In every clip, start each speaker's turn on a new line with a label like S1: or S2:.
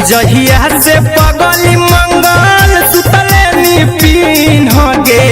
S1: जहिया से पगली मंगल सुतले निपिन गे,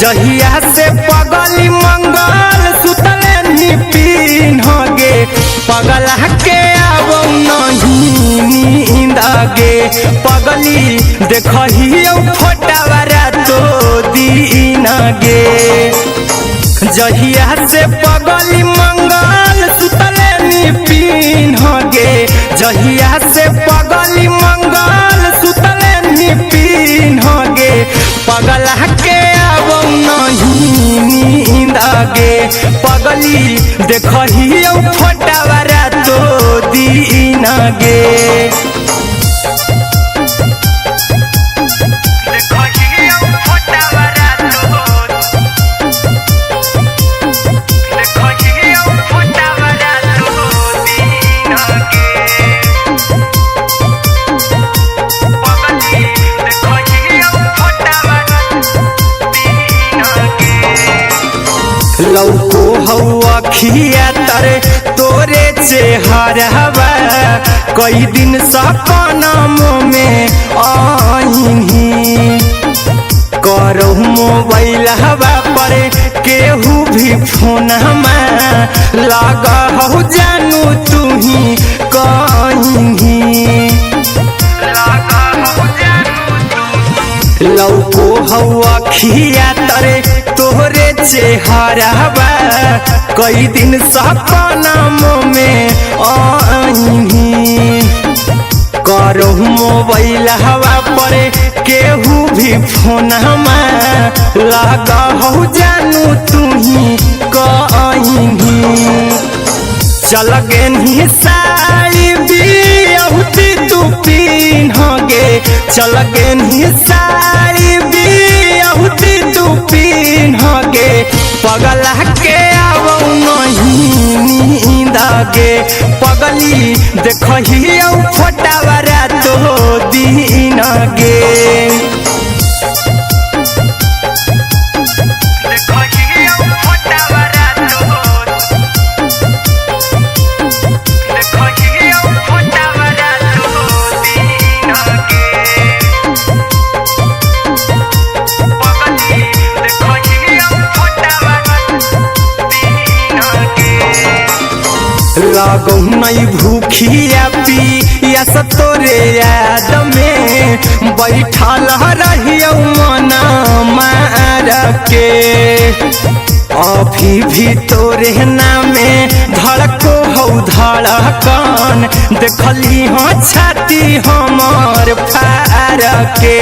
S1: जहिया से पगली मंगल सुतले निपिन गे, पगला के आवो नहीं नींद गे, पगली देखहियो फोटावारा तो दीन गे। जहिया से पगली मंगल सुतले निपिन गे, जहिया से पगली मंगल सुतले निपिन गे, पगला के आवो नहीं नींद गे, पगली देखहियो फोटावारा तो दीन गे। लौको हवा खिया तरे तोरे चेहरवा, कई दिन सपनों में आईनी, करो मोबाइल हवा पर केहू भी फोन लगा हो जानू तू ही कहीं, लौको हवा खिया तरे तोहरे चेहरवा, कई दिन सपनों में आईनी, करो मोबाइल हवा पर केहू भी फोन लगा हो जानू तू ही कहीं, चल गेनी साड़ी बियहुती तू पीन गे, चल गेनी साड़ी बियहुती तू पीन गे, पगला के आवो नहीं नींद गे, पगली देखहियो फोटावारा तो दीन गे। लागो नहीं भूखिया पिया तोरे याद में, बैठल रहियो मना मार के, अभी भी तोरे नामे धड़को हो धड़कन, देखली हो छाती हमर फार के,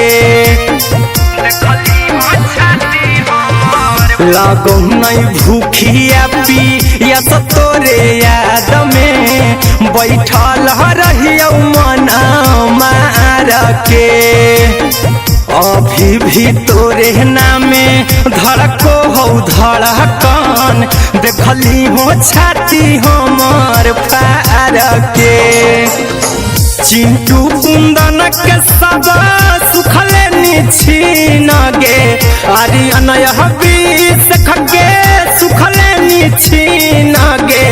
S1: लागो नहीं भूखिया पिया तोरे याद में, बैठल रहियो मना मार के, अभी भी तोरे नामे धड़को हो धड़कन, देखली हो छाती हमर फार के, चिंटू कुंदन के सब सुखले निछीन गे, आर्यन हबीस खगे सुखले निछीन गे,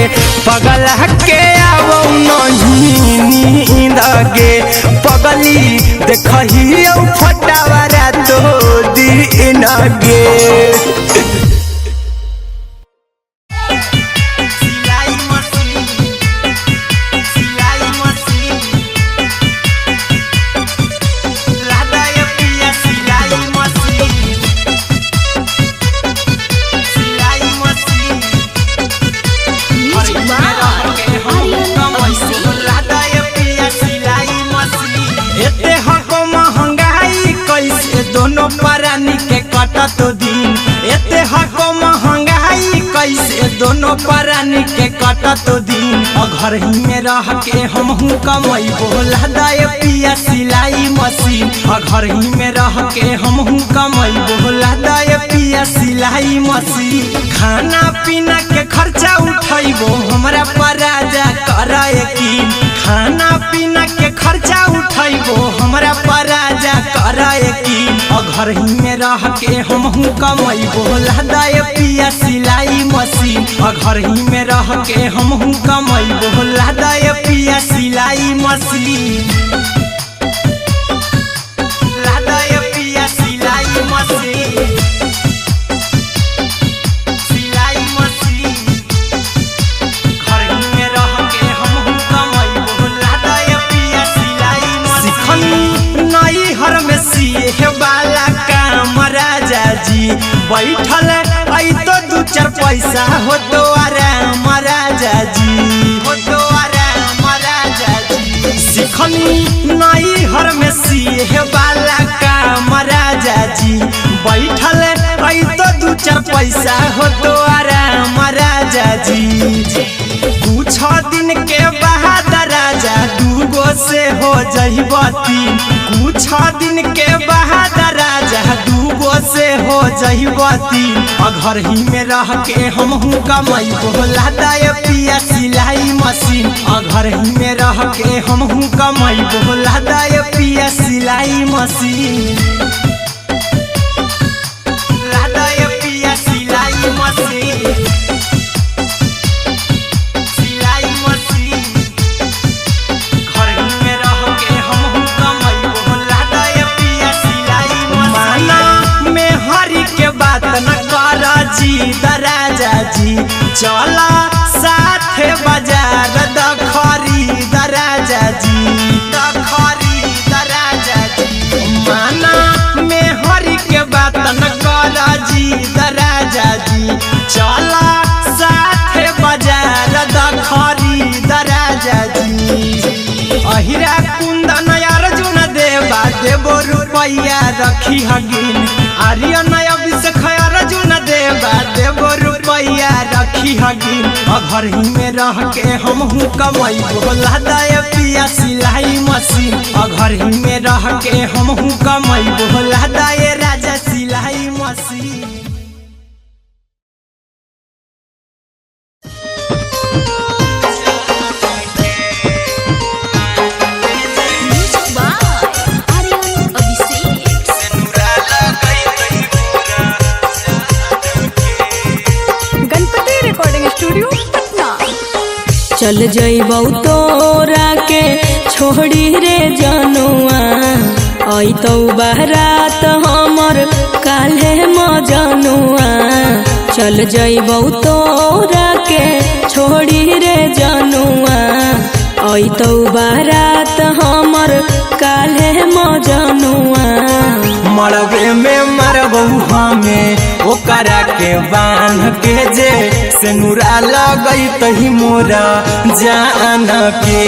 S1: पगला के आवो नहीं नींद गे, पगली देखहियो फोटावारा तो दीन गे।
S2: तो दिन एते हको महंगाई कैसे दोनों प्राणी के कटत दिन, घर ही में रह के हमहू कमाई बोला दाए पिया सिलाई मशीन, घर ही में रह के हमहू कमाई बोला दाए पिया पिया सिलाई मशीन। खाना पीना के खर्चा उठाइबो हमरा पर राजा कर यकीन। खाना पीना के खर्चा उठाइबो हमरा पर राजा कर यकीन। घर ही में रह के हमहू कमैबो लहदाय पिया सिलाई मशीन। घर ही में रह के हमहू कमैबो लहदाय पिया सिलाई मशीन। लहदाय पिया सिलाई मशीन। सिलाई मशीन घर ही में रह के हमहू कमैबो लहदाय पिया सिलाई मशीन। सिखनी नई हर में सीहे वाला काम राजा जी। बैठल आई तो दू चार पैसा हो तो आराम राजा जी। हो तो आराम राजा जी। सिखनी नई हर में सीहे वाला काम राजा जी। बैठल आई तो दू चार पैसा हो तो आराम राजा जी। कुछ दिन के बाद राजा दूगो से हो जइबो तीन। कुछ दिन के बाद राजा दूगो से हो जइबो तीन। घर ही में रह के हमहू कमैबो लहदाय पिया सिलाई मशीन। घर ही में रह के हमहू कमैबो लहदाय पिया सिलाई मशीन। लहदाय पिया सिलाई मशीन। सिलाई मशीन घर ही में रह के हमहू कमैबो लहदाय पिया सिलाई मशीन। माना में हरी के बात न कर जी दराजा जी। चला साथे बाजार दखरी दराजा जी। दखरी दराजा जी। माना में हरी के बात न कर जी दराजा जी। चला साथे बाजार दखरी दराजा जी। अहिरा कुंदन अर्जुन देवा देबो रुपैया रखी हगिन। आर्यन अभिषेक अर्जुन देवा देबो रुपैया रखी हगिन। घर ही में रह के हमहू कमैबो लहदाय पिया सिलाई मशीन। घर ही में रह के हमहू कमैबो लहदाय राजा सिलाई मशीन।
S3: चल जइबौ तोरा के छोड़ी रे जनुआ। अइतौ बारात हमर काल्हे मजनुआ। चल जइबौ तोरा के छोड़ी रे जनुआ। अइतौ बारात हमर काल्हे मजनुआ।
S2: मरबे में मरबौ हमें ओकरा के बांध के जे सेनुरा लगई तही मोरा जान के।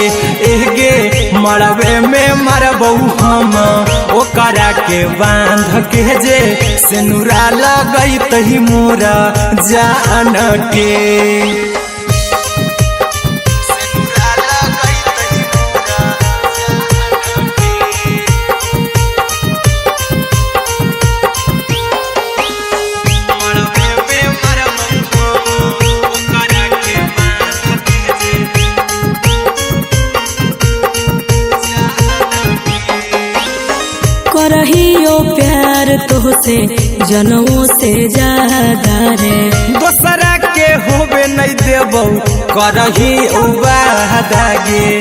S2: एगे मरबे में मरबौ हम ओकरा के बांध के जे सेनुरा लगई तही मोरा जान के।
S3: करहियो प्यार तोहसे जनमों से ज्यादा रे।
S2: दोसरा के होबे नहीं देबौ करही वादा गे।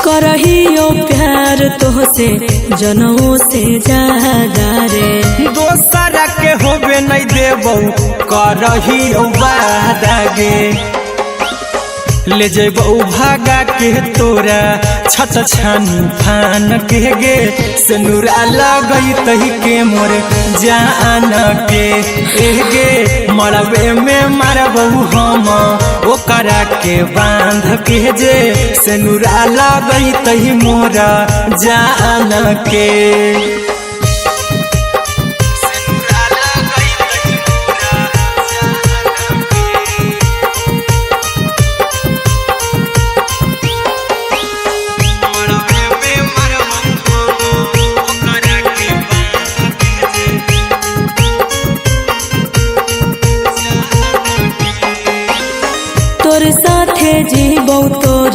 S3: करहियो प्यार तोहसे जनमों से ज्यादा रे।
S2: दोसरा के होबे नहीं देबौ करही वादा गे। ले जेबौ भागा के तोरा छत छानी फान के गे। सेनुरा लगई तही के मोर जान के। एगे मरबे में मरबौ हम ओकरा के बांध के जे सेनुरा लगई तही मोरा जान के।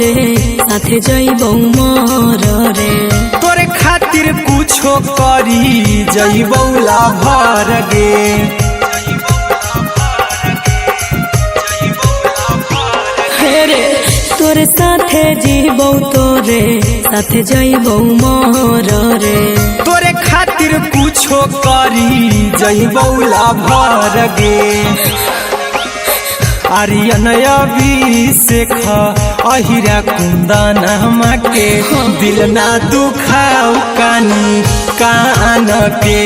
S3: तोरे साथे जइबौ मर रे।
S1: तोरे खातिर कुछो करी जइबौला भर गे।
S3: रे तोरे साथे जीबौ तोरे साथे जइबौ मर रे।
S1: तोरे खातिर कुछो करी जइबौला भर गे। आर्यन अभिषेक अहिरा कुंदनमा के दिल ना दुखाऊ कानी कान के।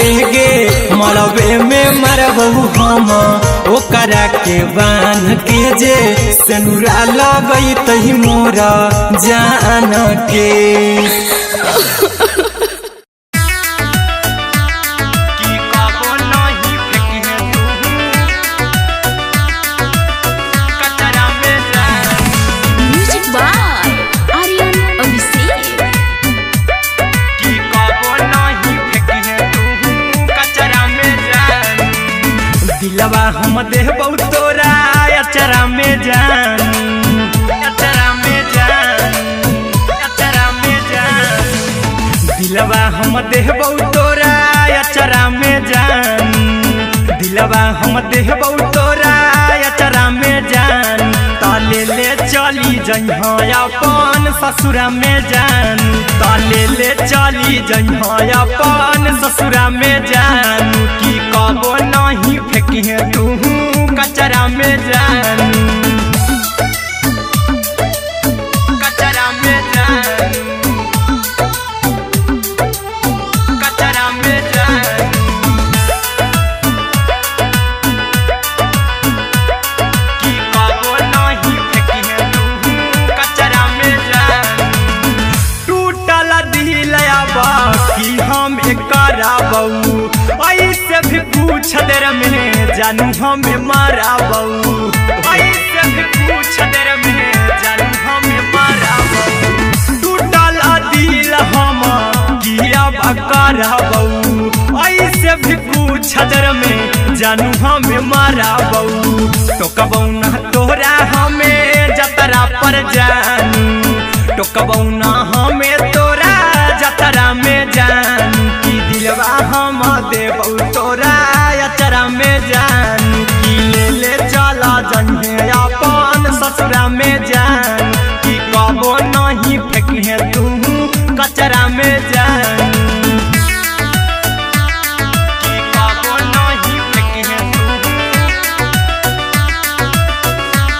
S1: एगे मरबे में मरबहू हम ओकरा के बान के जे सनुरा लगई तही मोरा जान के।
S2: दिलवा हम देबौ तोरा अचरा में जान, अचरा में जान, अचरा में जान। दिलवा हम देबौ तोरा अचरा में जान, दिलवा हम देबौ तोरा अचरा में जान। ताले ले चली जइहा अपन ससुरा में जान, ताले ले चली जइहा अपन ससुरा में जान। की कबो नहीं फेंकी तू कचरा में जान, कचरा में जान, कचरा में जान। की कबो नहीं फेंकी तू कचरा में जान। टूटल दिल बाकी हम कराबऊ ऐसे भी पूछ देर में जानू हमें माराबऊ, ऐसे भी पूछ देर में जानू हमें माराबऊ। टूटल दिल हम किया कराबऊ ऐसे भी पूछ देर में जानू हमें माराबऊ। टोकबऊ ना तोरा हमें जतरा पर जानू, टोकबऊ ना हमें तोरा जतरा में जानू। की दिलवा हम देबौ तोरा अचरा में जान, की ले ले चला जन्हे अपन ससुरा में जान। की कबो नहीं फेंके तू कचरा में जान, की कबो नहीं फेंके तू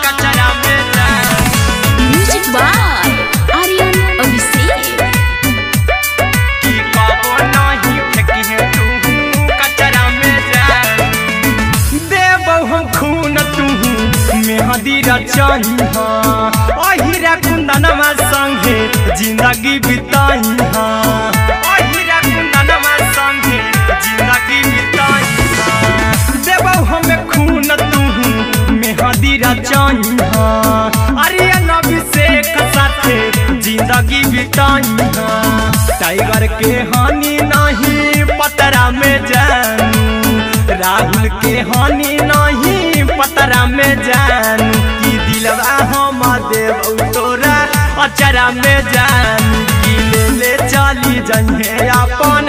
S2: कचरा में जान।
S3: Music by Aryan Abhishek.
S2: की कबो नहीं फेंके तू कचरा में जान। देबौ हम खून तू मेहदी रचइहा, अहिरा कुंदनमा संगे जिंदगी बिताइहा, अहिरा कुंदनमा संगे जिंदगी बिताइहा। देबौ हम खून तू मेहदी रचइहा, आर्यन अभिषेक साथे जिंदगी बिताइहा। टाइगर के हानि नहीं पतरा में जानू, राहुल के हानि नहीं पतरा में जानू। की दिलवा हम देबौ तोरा अचरा में जानू, की ले ले चली जइहे अपन